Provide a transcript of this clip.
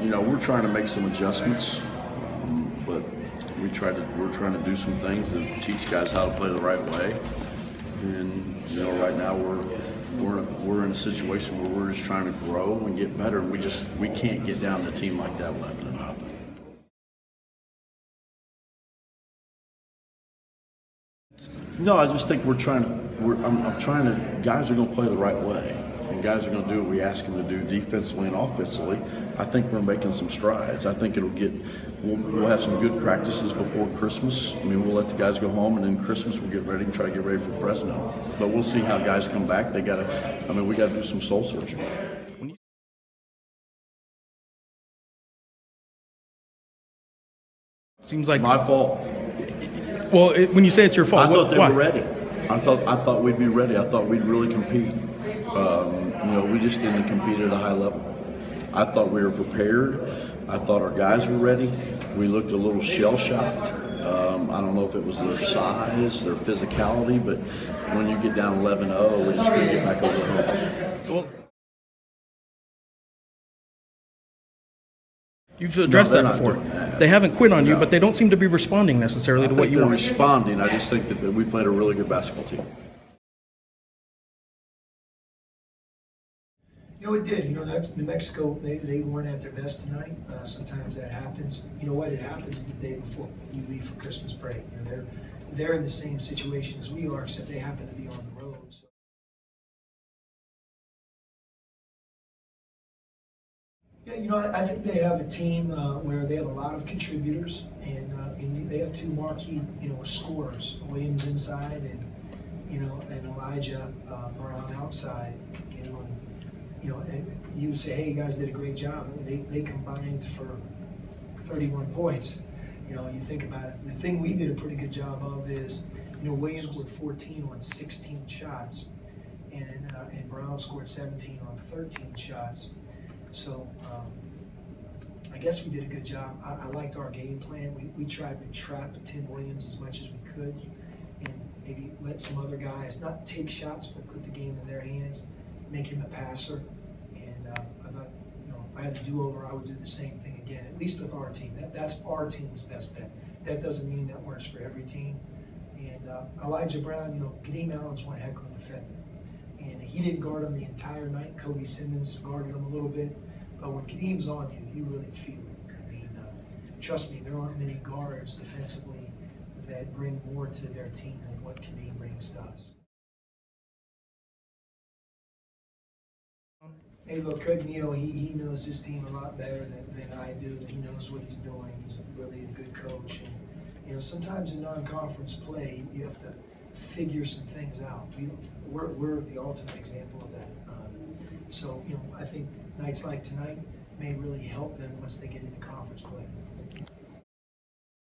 We're trying to make some adjustments, but we're trying to do some things to teach guys how to play the right way. And right now we're in a situation where we're just trying to grow and get better. And we can't get down to a team like that 11-0. No, I just think I'm trying to. Guys are going to play the right way, and guys are going to do what we ask them to do defensively and offensively. I think we're making some strides. I think we'll have some good practices before Christmas. I mean, we'll let the guys go home, and then Christmas we'll get ready and try to get ready for Fresno. But we'll see how guys come back. We got to do some soul searching. Seems like It's my fault. Well, when you say it's your fault, I thought they why? were ready. I thought we'd be ready. I thought we'd really compete. We just didn't compete at a high level. I thought we were prepared. I thought our guys were ready. We looked a little shell-shocked. I don't know if it was their size, their physicality, but when you get down 11-0, we just couldn't get back over the hump. Well, you've addressed No, that they're not before. doing that. They haven't quit on you, No. but they don't seem to be responding necessarily to what you they're want. responding. I just think that we played a really good basketball team. It did. New Mexico, they weren't at their best tonight. Sometimes that happens. You know what? It happens the day before you leave for Christmas break. They're in the same situation as we are, except they happen to be on the road. So. Yeah, I think they have a team where they have a lot of contributors, and they have two marquee, scorers: Williams inside, and Elijah Brown outside. And you would say, hey, you guys did a great job. They combined for 31 points. You think about it. The thing we did a pretty good job of is, Williams scored 14 on 16 shots, and Brown scored 17 on 13 shots. So I guess we did a good job. I liked our game plan. We tried to trap Tim Williams as much as we could, and maybe let some other guys not take shots, but put the game in their hands, make him a passer. And I thought, if I had a do-over, I would do the same thing again, at least with our team. That's our team's best bet. That doesn't mean that works for every team. And Elijah Brown, Kadeem Allen's one heck of a defender. And he didn't guard him the entire night. Kobe Simmons guarded him a little bit. But when Kadeem's on you, you really feel it. I mean, trust me, there aren't many guards defensively that bring more to their team than what Kadeem brings to us. Hey, look, Craig Neal, he knows his team a lot better than I do. He knows what he's doing. He's really a good coach. And, sometimes in non-conference play, you have to figure some things out. We're the ultimate example of that. So, I think nights like tonight may really help them once they get into conference play.